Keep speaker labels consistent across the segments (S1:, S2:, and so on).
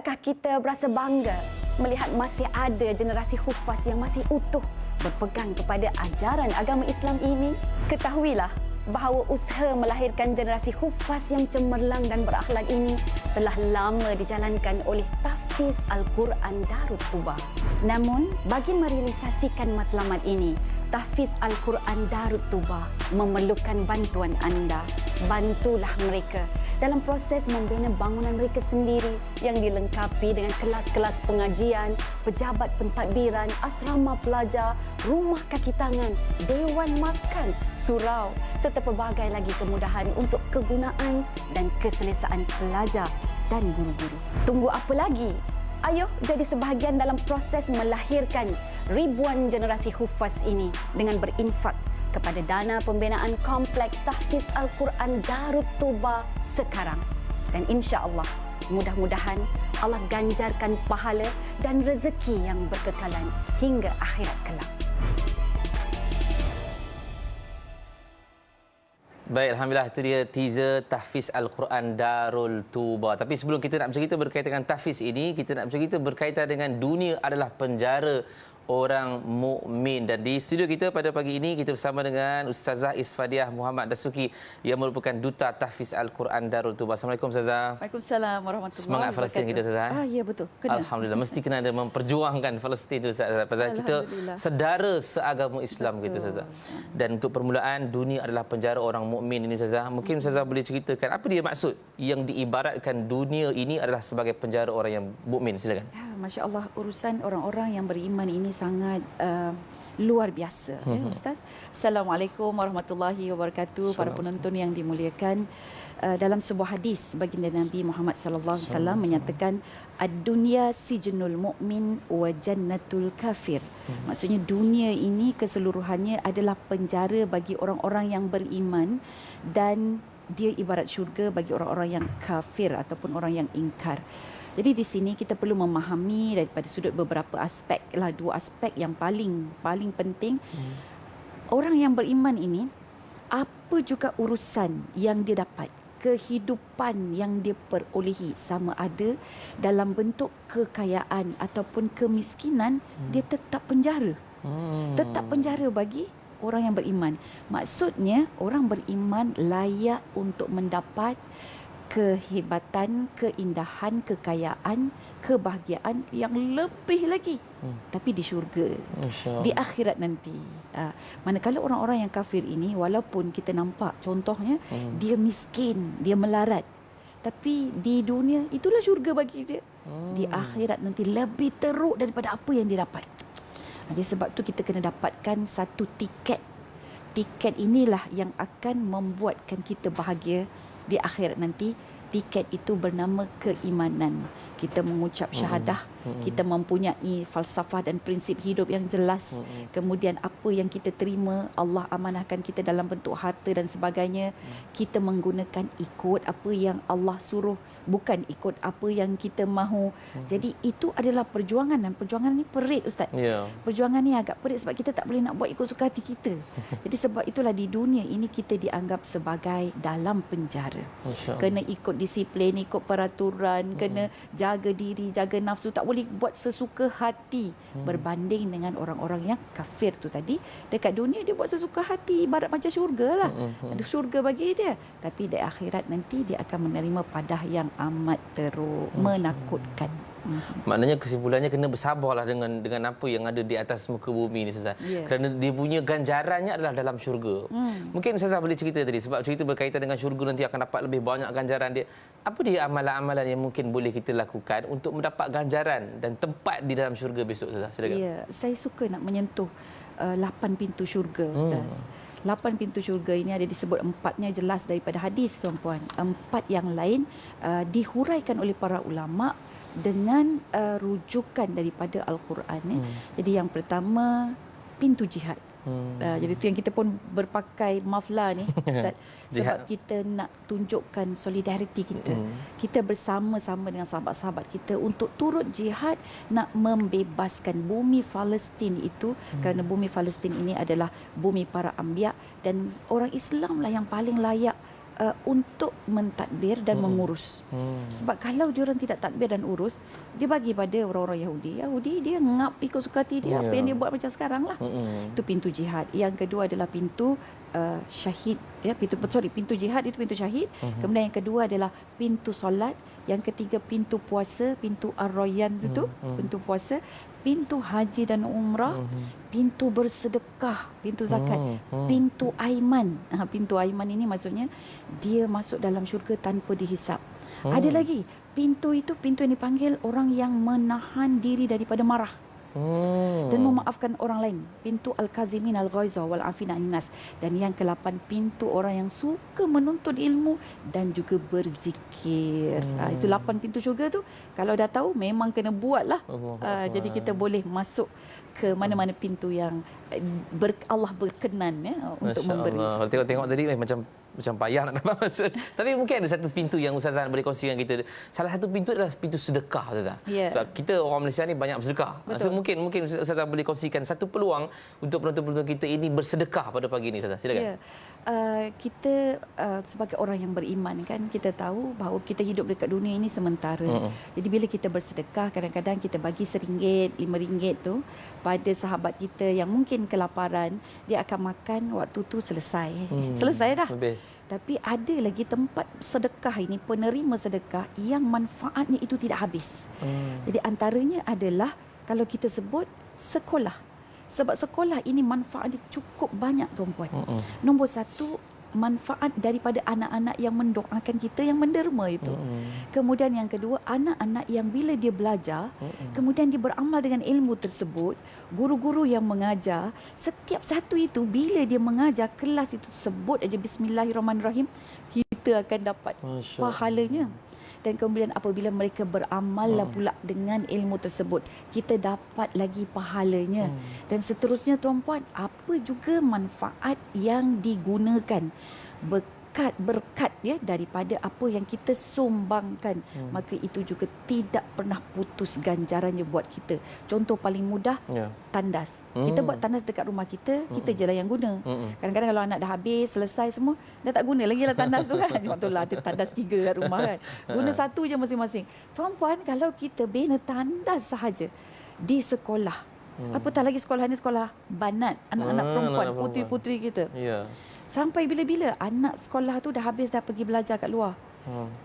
S1: Tidakkah kita berasa bangga melihat masih ada generasi hufaz yang masih utuh berpegang kepada ajaran agama Islam ini? Ketahuilah bahawa usaha melahirkan generasi hufaz yang cemerlang dan berakhlak ini telah lama dijalankan oleh Tahfiz Al-Quran Darut Tuba. Namun, bagi merealisasikan matlamat ini, Tahfiz Al-Quran Darut Tuba memerlukan bantuan anda. Bantulah mereka dalam proses membina bangunan mereka sendiri yang dilengkapi dengan kelas-kelas pengajian, pejabat pentadbiran, asrama pelajar, rumah kaki tangan, dewan makan, surau serta pelbagai lagi kemudahan untuk kegunaan dan keselesaan pelajar dan guru-guru. Tunggu apa lagi? Ayo jadi sebahagian dalam proses melahirkan ribuan generasi hufaz ini dengan berinfak kepada dana pembinaan kompleks Tahfiz Al-Quran Darut Tuba sekarang. Dan insya-Allah, mudah-mudahan Allah ganjarkan pahala dan rezeki yang berkekalan hingga akhirat kelak.
S2: Baik, Alhamdulillah, itu dia teaser Tahfiz Al-Quran Darul Tuba. Tapi sebelum kita nak bercerita berkaitan dengan Tahfiz ini, kita nak bercerita berkaitan dengan dunia adalah penjara orang mukmin. Dan di studio kita pada pagi ini kita bersama dengan Ustazah Isfadiah Muhammad Dasuki yang merupakan duta Tahfiz Al-Quran Darul Tuba. Assalamualaikum Ustazah.
S3: Waalaikumsalam warahmatullahi wabarakatuh.
S2: Semangat Palestin kita Ustazah.
S3: Ya betul. Kena.
S2: Alhamdulillah, mesti kena ada memperjuangkan Palestin itu Ustazah. Pasal kita sedara seagama Islam kita Ustazah. Dan untuk permulaan, dunia adalah penjara orang mukmin ini Ustazah. Mungkin Ustazah boleh ceritakan apa dia maksud yang diibaratkan dunia ini adalah sebagai penjara orang yang mukmin. Silakan.
S3: Ya, Masya Allah, urusan orang-orang yang beriman ini sangat luar biasa. Ya, Ustaz. Assalamualaikum warahmatullahi wabarakatuh. Para penonton yang dimuliakan, dalam sebuah hadis baginda Nabi Muhammad sallallahu alaihi wasallam menyatakan ad-dunya sijnul mukmin wa jannatul kafir. Maksudnya dunia ini keseluruhannya adalah penjara bagi orang-orang yang beriman dan dia ibarat syurga bagi orang-orang yang kafir ataupun orang yang ingkar. Jadi di sini kita perlu memahami daripada sudut beberapa aspek lah, dua aspek yang paling penting. Orang yang beriman ini, apa juga urusan yang dia dapat, kehidupan yang dia perolehi, sama ada dalam bentuk kekayaan ataupun kemiskinan, dia tetap penjara. Tetap penjara bagi orang yang beriman. Maksudnya orang beriman layak untuk mendapat kehebatan, keindahan, kekayaan, kebahagiaan yang lebih lagi. Tapi di syurga, di akhirat nanti. Manakala orang-orang yang kafir ini, walaupun kita nampak contohnya, dia miskin, dia melarat. Tapi di dunia, itulah syurga bagi dia. Di akhirat nanti lebih teruk daripada apa yang dia dapat. Jadi sebab tu kita kena dapatkan satu tiket. Tiket inilah yang akan membuatkan kita bahagia di akhirat nanti. Tiket itu bernama keimanan. Kita mengucap syahadah, kita mempunyai falsafah dan prinsip hidup yang jelas. Kemudian apa yang kita terima, Allah amanahkan kita dalam bentuk harta dan sebagainya. Kita menggunakan ikut apa yang Allah suruh, bukan ikut apa yang kita mahu. Jadi itu adalah perjuangan, dan perjuangan ni perit Ustaz. Perjuangan ni agak perit sebab kita tak boleh nak buat ikut suka hati kita. Jadi sebab itulah di dunia ini kita dianggap sebagai dalam penjara. Kena ikut disiplin, ikut peraturan, kena jaga diri, jaga nafsu, tak boleh buat sesuka hati. Berbanding dengan orang-orang yang kafir tu tadi, dekat dunia dia buat sesuka hati, ibarat macam syurga lah. Ada syurga bagi dia. Tapi di akhirat nanti dia akan menerima padah yang amat teruk, menakutkan.
S2: Maknanya kesimpulannya kena bersabarlah dengan apa yang ada di atas muka bumi ni Ustazah. Kerana dia punya ganjarannya adalah dalam syurga. Mungkin Ustazah boleh cerita tadi, sebab cerita berkaitan dengan syurga nanti akan dapat lebih banyak ganjaran dia. Apa dia amalan-amalan yang mungkin boleh kita lakukan untuk mendapat ganjaran dan tempat di dalam syurga besok Ustazah? Silakan.
S3: Ya, saya suka nak menyentuh 8 pintu syurga Ustaz. 8 pintu syurga ini ada disebut 4-nya jelas daripada hadis tuan-puan. 4 yang lain dihuraikan oleh para ulama dengan rujukan daripada Al-Quran. Jadi yang pertama, pintu jihad. Jadi itu yang kita pun berpakai mafla ni Ustaz, sebab kita nak tunjukkan solidariti kita. Kita bersama-sama dengan sahabat-sahabat kita untuk turut jihad nak membebaskan bumi Palestin itu. Kerana bumi Palestin ini adalah bumi para anbiya dan orang Islam lah yang paling layak untuk mentadbir dan mengurus. Sebab kalau dia orang tidak tadbir dan urus, dia bagi pada orang-orang Yahudi. Yahudi dia ngap ikut suka hati dia, apa yang dia buat macam sekarang lah. Itu pintu jihad. Yang kedua adalah pintu syahid, ya, pintu jihad itu pintu syahid. Kemudian yang kedua adalah pintu solat. Yang ketiga pintu puasa, pintu ar-rayyan itu pintu puasa, pintu haji dan umrah, pintu bersedekah, pintu zakat, pintu aiman. Pintu aiman ini maksudnya dia masuk dalam syurga tanpa dihisap. Ada lagi pintu yang dipanggil orang yang menahan diri daripada marah dan memaafkan orang lain. Pintu al-kazimin al-ghaiza wal afina anin-nas. Dan yang ke-8 pintu orang yang suka menuntut ilmu dan juga berzikir. Itu 8 pintu syurga tu. Kalau dah tahu memang kena buatlah. Jadi kita boleh masuk ke mana-mana pintu yang Allah berkenan, ya, untuk memberi.
S2: Kalau tengok tadi macam payah nak dapat masuk. Tapi mungkin ada satu pintu yang Ustazah boleh kongsikan kita. Salah satu pintu adalah pintu sedekah, Ustazah. Sebab kita orang Malaysia ni banyak bersedekah. So mungkin Ustazah boleh kongsikan satu peluang untuk penonton-penonton kita ini bersedekah pada pagi ini, Ustazah. Silakan.
S3: Kita sebagai orang yang beriman kan, kita tahu bahawa kita hidup dekat dunia ini sementara. Jadi bila kita bersedekah, kadang-kadang kita bagi RM1, RM5 tu pada sahabat kita yang mungkin kelaparan, dia akan makan waktu tu selesai. Selesai dah. Tapi ada lagi tempat sedekah ini, penerima sedekah yang manfaatnya itu tidak habis. Jadi antaranya adalah kalau kita sebut sekolah. Sebab sekolah ini manfaatnya cukup banyak, tuan-puan. Nombor 1, manfaat daripada anak-anak yang mendoakan kita yang menderma itu. Kemudian yang kedua, anak-anak yang bila dia belajar, kemudian dia beramal dengan ilmu tersebut, guru-guru yang mengajar, setiap satu itu bila dia mengajar kelas itu sebut aja bismillahirrahmanirrahim, kita akan dapat pahalanya. Dan kemudian apabila mereka beramal pula dengan ilmu tersebut, kita dapat lagi pahalanya. Dan seterusnya, tuan-puan, apa juga manfaat yang digunakan berkat ya daripada apa yang kita sumbangkan, maka itu juga tidak pernah putus ganjarannya buat kita. Contoh paling mudah, tandas. Kita buat tandas dekat rumah kita, kita je lah yang guna. Kadang-kadang kalau anak dah habis, selesai semua, dah tak guna lagi lah tandas tu kan. Contohlah ada tandas 3 kat rumah kan. Guna 1 je masing-masing. Tuan-puan, kalau kita bina tandas sahaja di sekolah, apatah lagi sekolah ni sekolah banat, anak-anak perempuan, puteri-puteri kita. Sampai bila-bila anak sekolah tu dah habis, dah pergi belajar kat luar.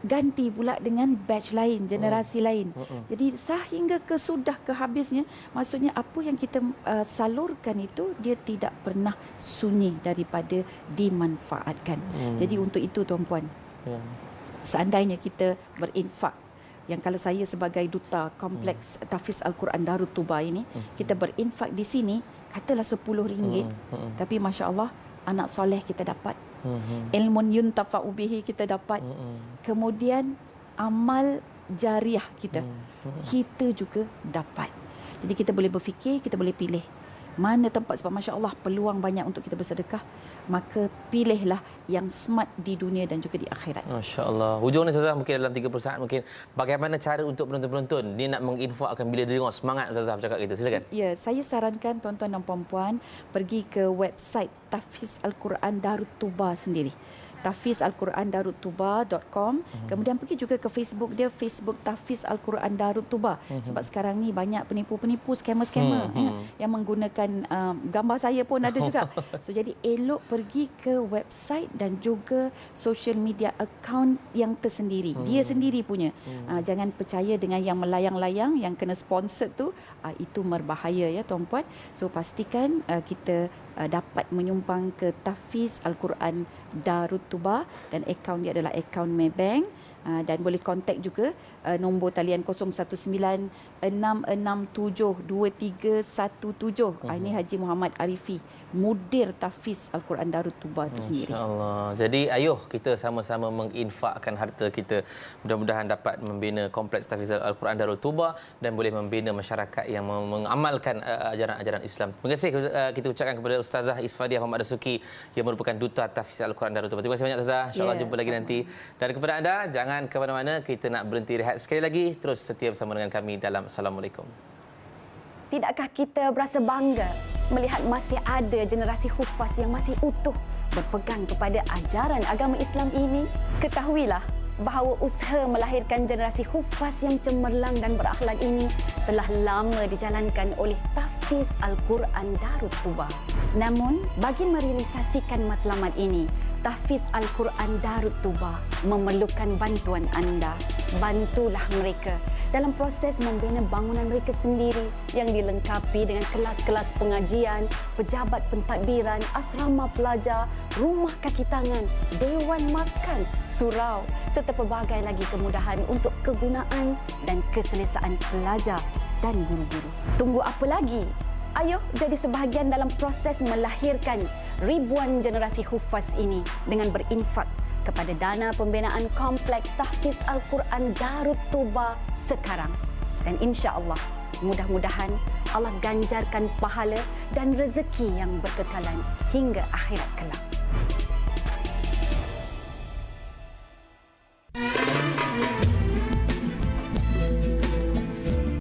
S3: Ganti pula dengan batch lain, generasi lain. Jadi sehingga sudah kehabisnya, maksudnya apa yang kita salurkan itu dia tidak pernah sunyi daripada dimanfaatkan. Jadi untuk itu, tuan-puan, seandainya kita berinfak, yang kalau saya sebagai duta kompleks Tahfiz Al-Quran Darut Tuba ini, kita berinfak di sini katalah RM10, tapi masya-Allah anak soleh kita dapat, ilmun yuntafa'u bihi kita dapat, kemudian amal jariah kita juga dapat. Jadi kita boleh berfikir, kita boleh pilih mana tempat, sebab masya-Allah peluang banyak untuk kita bersedekah, maka pilihlah yang smart di dunia dan juga di akhirat.
S2: Masya-Allah. Hujung ni, Ustazah, mungkin dalam 30 saat, mungkin bagaimana cara untuk penonton-penonton ni nak menginfakkan bila dia dengar semangat Ustazah bercakap kita. Silakan. Ya,
S3: saya sarankan tuan-tuan dan puan-puan pergi ke website Tahfiz Al-Quran Darut Tuba sendiri. tahfizalqurandaruttuba.com. Kemudian pergi juga ke Facebook dia, Facebook Tahfiz Al-Quran Darut Tuba. Sebab sekarang ni banyak penipu-penipu, scammer-scammer yang menggunakan gambar saya pun ada juga. So jadi elok pergi ke website dan juga social media account yang tersendiri. Dia sendiri punya. Jangan percaya dengan yang melayang-layang, yang kena sponsor tu, itu berbahaya ya, tuan-puan. So pastikan kita dapat menyumbang ke Tahfiz Al-Quran Darut Tuba, dan akaun dia adalah akaun Maybank, dan boleh kontak juga nombor talian 0196672317. Ini Haji Muhammad Arifi, mudir Tahfiz Al-Quran Darut Tuba itu sendiri.
S2: Masya-Allah. Jadi ayuh kita sama-sama menginfakkan harta kita, mudah-mudahan dapat membina kompleks Tahfiz Al-Quran Darut Tuba dan boleh membina masyarakat yang mengamalkan ajaran-ajaran Islam. Terima kasih kita ucapkan kepada Ustazah Isfadiah Muhammad Dasuki yang merupakan duta Tahfiz Al-Quran Darut Tuba. Terima kasih banyak, Ustazah. InsyaAllah jumpa lagi nanti. Dan kepada anda, jangan ke mana-mana, kita nak berhenti rehat sekali lagi, terus setia bersama dengan kami dalam Assalamualaikum.
S1: Tidakkah kita berasa bangga melihat masih ada generasi hufaz yang masih utuh berpegang kepada ajaran agama Islam ini? Ketahuilah bahawa usaha melahirkan generasi hufaz yang cemerlang dan berakhlak ini telah lama dijalankan oleh Tahfiz Al-Quran Darut Tuba. Namun, bagi merealisasikan matlamat ini, Tahfiz Al-Quran Darut Tuba memerlukan bantuan anda. Bantulah mereka dalam proses membina bangunan mereka sendiri yang dilengkapi dengan kelas-kelas pengajian, pejabat pentadbiran, asrama pelajar, rumah kaki tangan, dewan makan, surau serta pelbagai lagi kemudahan untuk kegunaan dan keselesaan pelajar dan guru-guru. Tunggu apa lagi? Ayuh jadi sebahagian dalam proses melahirkan ribuan generasi hufaz ini dengan berinfak kepada dana pembinaan kompleks Tahfiz Al-Quran Darut Tuba sekarang. Dan insya-Allah, mudah-mudahan Allah ganjarkan pahala dan rezeki yang berkekalan hingga akhirat kelak.